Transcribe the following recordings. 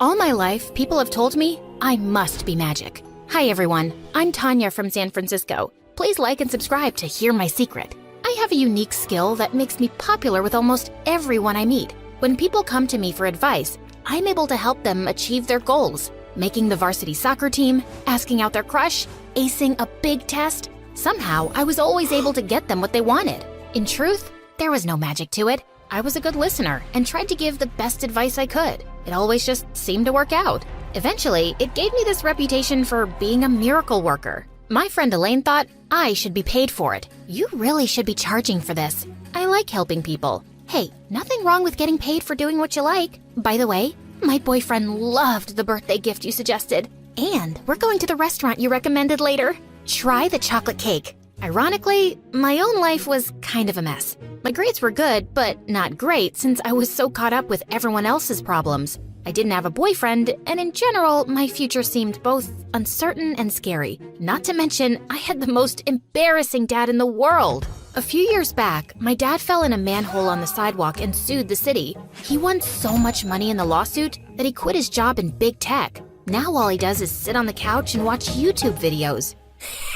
All my life, people have told me I must be magic. Hi everyone, I'm Tanya from San Francisco. Please like and subscribe to hear my secret. I have a unique skill that makes me popular with almost everyone I meet. When people come to me for advice, I'm able to help them achieve their goals. Making the varsity soccer team, asking out their crush, acing a big test. Somehow, I was always able to get them what they wanted. In truth, there was no magic to it. I was a good listener and tried to give the best advice I could. It always just seemed to work out. Eventually, it gave me this reputation for being a miracle worker. My friend Elaine thought I should be paid for it. You really should be charging for this. I like helping people. Hey, nothing wrong with getting paid for doing what you like. By the way, my boyfriend loved the birthday gift you suggested. And we're going to the restaurant you recommended later. Try the chocolate cake. Ironically, my own life was kind of a mess. My grades were good, but not great since I was so caught up with everyone else's problems. I didn't have a boyfriend, and in general, my future seemed both uncertain and scary. Not to mention, I had the most embarrassing dad in the world. A few years back, my dad fell in a manhole on the sidewalk and sued the city. He won so much money in the lawsuit that he quit his job in big tech. Now all he does is sit on the couch and watch YouTube videos.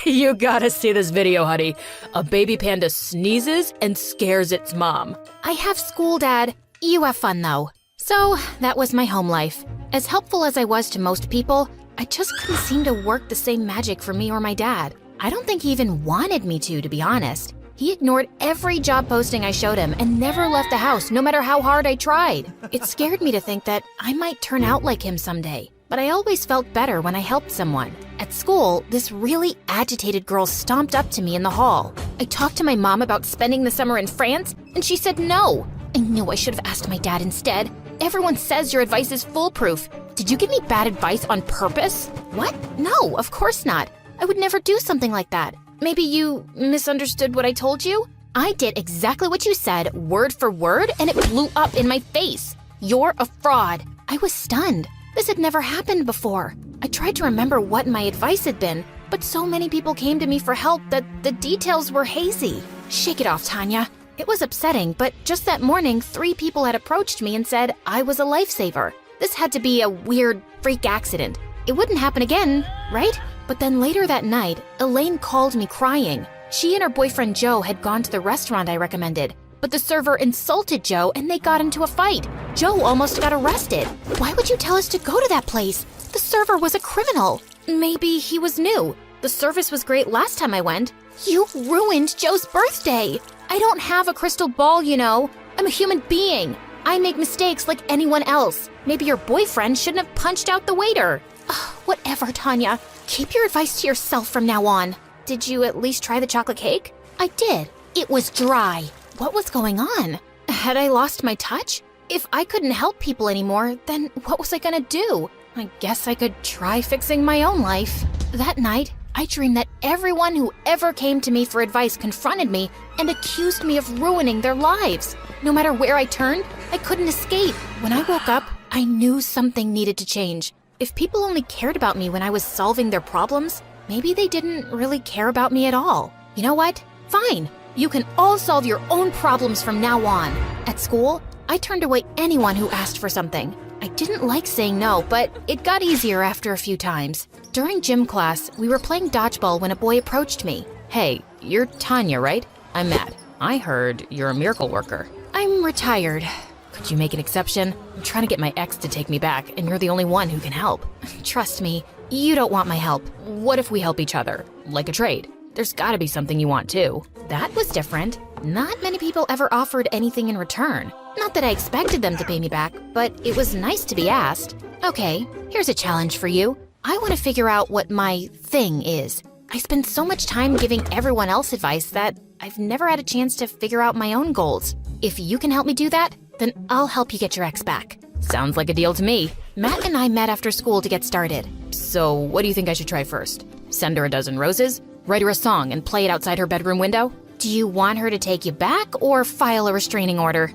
You gotta see this video, honey. A baby panda sneezes and scares its mom. I have school, Dad. You have fun, though. So, that was my home life. As helpful as I was to most people, I just couldn't seem to work the same magic for me or my dad. I don't think he even wanted me to be honest. He ignored every job posting I showed him and never left the house, no matter how hard I tried. It scared me to think that I might turn out like him someday. But I always felt better when I helped someone. At school, this really agitated girl stomped up to me in the hall. I talked to my mom about spending the summer in France, and she said no. I knew I should have asked my dad instead. Everyone says your advice is foolproof. Did you give me bad advice on purpose? What? No, of course not. I would never do something like that. Maybe you misunderstood what I told you? I did exactly what you said, word for word, and it blew up in my face. You're a fraud. I was stunned. This had never happened before. I tried to remember what my advice had been, but so many people came to me for help that the details were hazy. Shake it off, Tanya. It was upsetting, but just that morning, 3 people had approached me and said I was a lifesaver. This had to be a weird freak accident. It wouldn't happen again, right? But then later that night, Elaine called me crying. She and her boyfriend Joe had gone to the restaurant I recommended, but the server insulted Joe and they got into a fight. Joe almost got arrested. Why would you tell us to go to that place? The server was a criminal. Maybe he was new. The service was great last time I went. You ruined Joe's birthday. I don't have a crystal ball, you know. I'm a human being. I make mistakes like anyone else. Maybe your boyfriend shouldn't have punched out the waiter. Ugh, whatever, Tanya. Keep your advice to yourself from now on. Did you at least try the chocolate cake? I did. It was dry. What was going on? Had I lost my touch? If I couldn't help people anymore, then what was I gonna do? I guess I could try fixing my own life. That night, I dreamed that everyone who ever came to me for advice confronted me and accused me of ruining their lives. No matter where I turned, I couldn't escape. When I woke up, I knew something needed to change. If people only cared about me when I was solving their problems, maybe they didn't really care about me at all. You know what? Fine. You can all solve your own problems from now on. At school, I turned away anyone who asked for something. I didn't like saying no, but it got easier after a few times. During gym class, we were playing dodgeball when a boy approached me. Hey, you're Tanya, right? I'm Matt. I heard you're a miracle worker. I'm retired. Could you make an exception? I'm trying to get my ex to take me back, and you're the only one who can help. Trust me, you don't want my help. What if we help each other? Like a trade? There's gotta be something you want too. That was different. Not many people ever offered anything in return. Not that I expected them to pay me back, but it was nice to be asked. Okay, here's a challenge for you. I want to figure out what my thing is. I spend so much time giving everyone else advice that I've never had a chance to figure out my own goals. If you can help me do that, then I'll help you get your ex back. Sounds like a deal to me. Matt and I met after school to get started. So what do you think I should try first? Send her a dozen roses? Write her a song and play it outside her bedroom window? Do you want her to take you back or file a restraining order?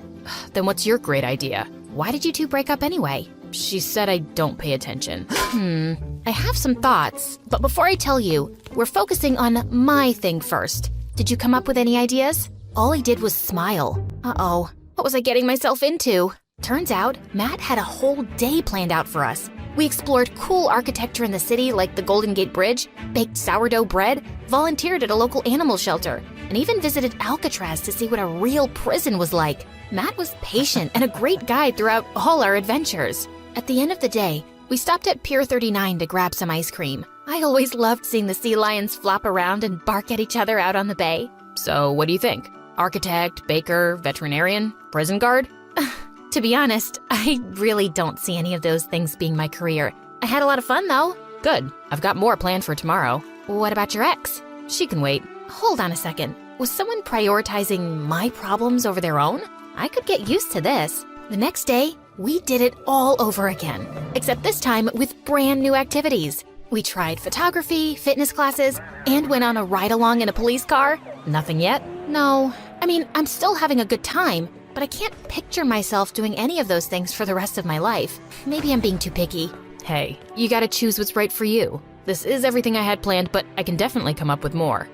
Then what's your great idea? Why did you two break up anyway? She said I don't pay attention. I have some thoughts, but before I tell you, we're focusing on my thing first. Did you come up with any ideas? All I did was smile. Uh-oh, what was I getting myself into? Turns out, Matt had a whole day planned out for us. We explored cool architecture in the city like the Golden Gate Bridge, baked sourdough bread, volunteered at a local animal shelter, and even visited Alcatraz to see what a real prison was like. Matt was patient and a great guide throughout all our adventures. At the end of the day, we stopped at Pier 39 to grab some ice cream. I always loved seeing the sea lions flop around and bark at each other out on the bay. So, what do you think? Architect, baker, veterinarian, prison guard? To be honest, I really don't see any of those things being my career. I had a lot of fun, though. Good. I've got more planned for tomorrow. What about your ex? She can wait. Hold on a second. Was someone prioritizing my problems over their own? I could get used to this. The next day, we did it all over again, except this time with brand new activities. We tried photography, fitness classes, and went on a ride-along in a police car. Nothing yet? No. I mean, I'm still having a good time, but I can't picture myself doing any of those things for the rest of my life. Maybe I'm being too picky. Hey, you gotta choose what's right for you. This is everything I had planned, but I can definitely come up with more.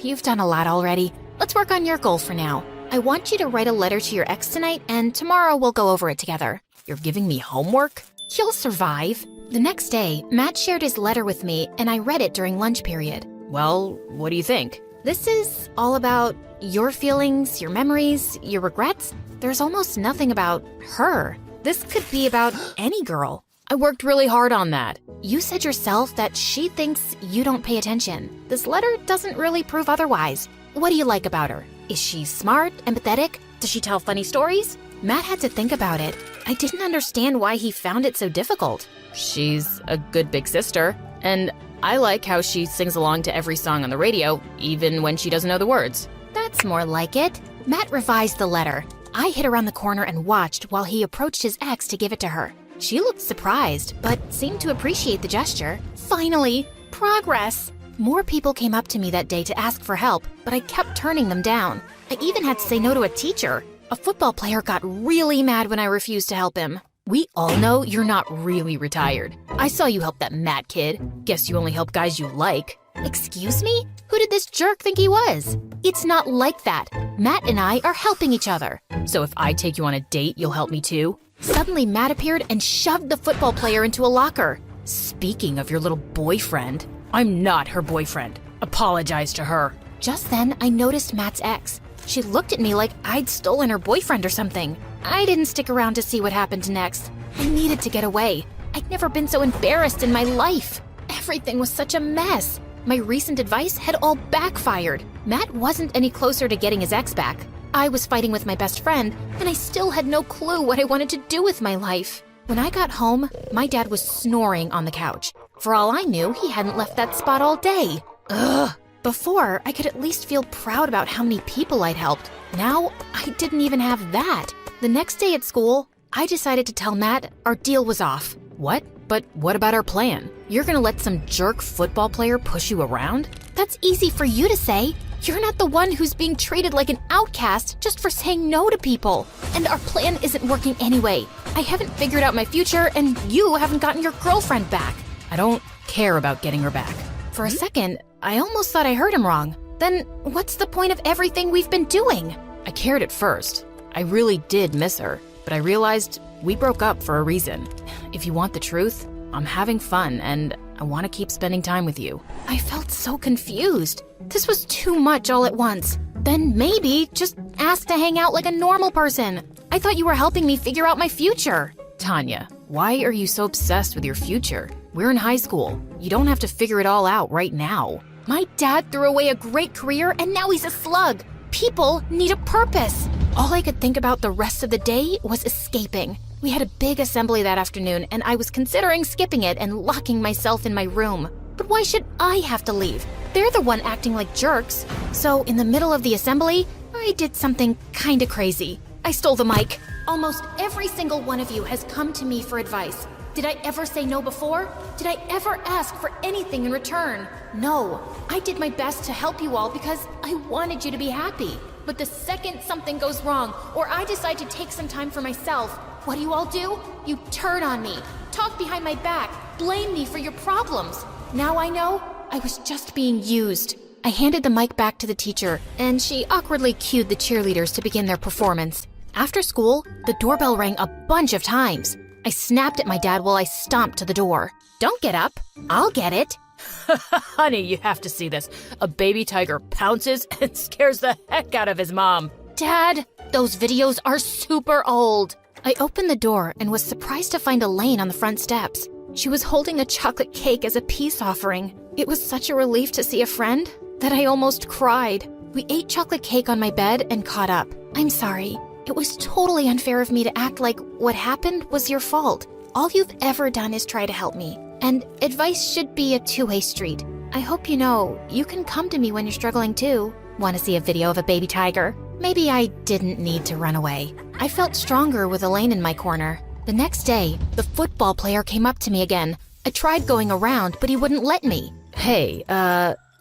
You've done a lot already. Let's work on your goal for now. I want you to write a letter to your ex tonight, and tomorrow we'll go over it together. You're giving me homework? You'll survive. The next day, Matt shared his letter with me, and I read it during lunch period. Well, what do you think? This is all about your feelings, your memories, your regrets. There's almost nothing about her. This could be about any girl. I worked really hard on that. You said yourself that she thinks you don't pay attention. This letter doesn't really prove otherwise. What do you like about her? Is she smart, empathetic? Does she tell funny stories? Matt had to think about it. I didn't understand why he found it so difficult. She's a good big sister, and I like how she sings along to every song on the radio, even when she doesn't know the words. That's more like it. Matt revised the letter. I hid around the corner and watched while he approached his ex to give it to her. She looked surprised, but seemed to appreciate the gesture. Finally, progress! More people came up to me that day to ask for help, but I kept turning them down. I even had to say no to a teacher. A football player got really mad when I refused to help him. We all know you're not really retired. I saw you help that Matt kid. Guess you only help guys you like. Excuse me? Who did this jerk think he was? It's not like that. Matt and I are helping each other. So if I take you on a date, you'll help me too? Suddenly, Matt appeared and shoved the football player into a locker. Speaking of your little boyfriend, I'm not her boyfriend. Apologize to her. Just then, I noticed Matt's ex. She looked at me like I'd stolen her boyfriend or something. I didn't stick around to see what happened next. I needed to get away. I'd never been so embarrassed in my life. Everything was such a mess. My recent advice had all backfired. Matt wasn't any closer to getting his ex back. I was fighting with my best friend, and I still had no clue what I wanted to do with my life. When I got home, my dad was snoring on the couch. For all I knew, he hadn't left that spot all day. Ugh. Before, I could at least feel proud about how many people I'd helped. Now, I didn't even have that. The next day at school, I decided to tell Matt our deal was off. What? But what about our plan? You're gonna let some jerk football player push you around? That's easy for you to say. You're not the one who's being treated like an outcast just for saying no to people. And our plan isn't working anyway. I haven't figured out my future, and you haven't gotten your girlfriend back. I don't care about getting her back. For a second, I almost thought I heard him wrong. Then what's the point of everything we've been doing? I cared at first. I really did miss her, but I realized we broke up for a reason. If you want the truth, I'm having fun and I want to keep spending time with you. I felt so confused. This was too much all at once. Then maybe just ask to hang out like a normal person. I thought you were helping me figure out my future. Tanya, why are you so obsessed with your future? We're in high school. You don't have to figure it all out right now. My dad threw away a great career and now he's a slug. People need a purpose. All I could think about the rest of the day was escaping. We had a big assembly that afternoon and I was considering skipping it and locking myself in my room. But why should I have to leave? They're the one acting like jerks. So in the middle of the assembly, I did something kinda crazy. I stole the mic. Almost every single one of you has come to me for advice. Did I ever say no before? Did I ever ask for anything in return? No. I did my best to help you all because I wanted you to be happy. But the second something goes wrong, or I decide to take some time for myself, what do you all do? You turn on me, talk behind my back, blame me for your problems. Now I know I was just being used. I handed the mic back to the teacher, and she awkwardly cued the cheerleaders to begin their performance. After school, the doorbell rang a bunch of times. I snapped at my dad while I stomped to the door. "Don't get up. I'll get it." Honey, you have to see this. A baby tiger pounces and scares the heck out of his mom. Dad, those videos are super old. I opened the door and was surprised to find Elaine on the front steps. She was holding a chocolate cake as a peace offering. It was such a relief to see a friend that I almost cried. We ate chocolate cake on my bed and caught up. "I'm sorry. It was totally unfair of me to act like what happened was your fault. All you've ever done is try to help me. And advice should be a two-way street. I hope you know you can come to me when you're struggling too." Want to see a video of a baby tiger? Maybe I didn't need to run away. I felt stronger with Elaine in my corner. The next day, the football player came up to me again. I tried going around, but he wouldn't let me. Hey,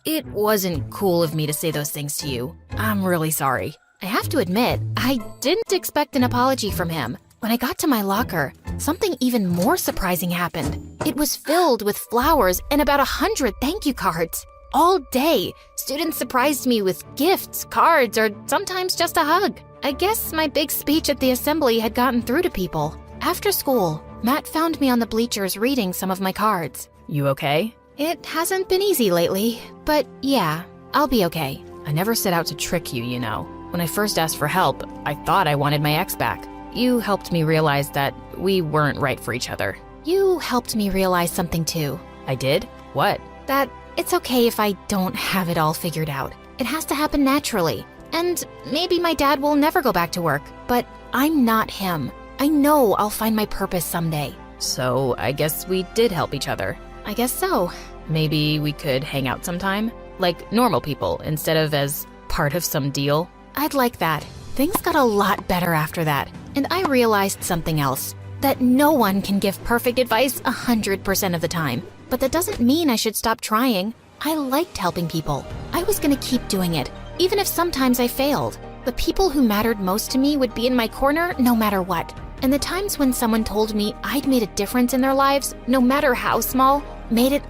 it wasn't cool of me to say those things to you. I'm really sorry. I have to admit, I didn't expect an apology from him. When I got to my locker, something even more surprising happened. It was filled with flowers and about 100 thank you cards. All day, students surprised me with gifts, cards, or sometimes just a hug. I guess my big speech at the assembly had gotten through to people. After school, Matt found me on the bleachers reading some of my cards. You okay? It hasn't been easy lately, but yeah, I'll be okay. I never set out to trick you, you know. When I first asked for help, I thought I wanted my ex back. You helped me realize that we weren't right for each other. You helped me realize something too. I did? What? That it's okay if I don't have it all figured out. It has to happen naturally. And maybe my dad will never go back to work, but I'm not him. I know I'll find my purpose someday. So I guess we did help each other. I guess so. Maybe we could hang out sometime? Like normal people, instead of as part of some deal? I'd like that. Things got a lot better after that, and I realized something else. That no one can give perfect advice 100% of the time. But that doesn't mean I should stop trying. I liked helping people. I was gonna keep doing it, even if sometimes I failed. The people who mattered most to me would be in my corner no matter what. And the times when someone told me I'd made a difference in their lives, no matter how small, made it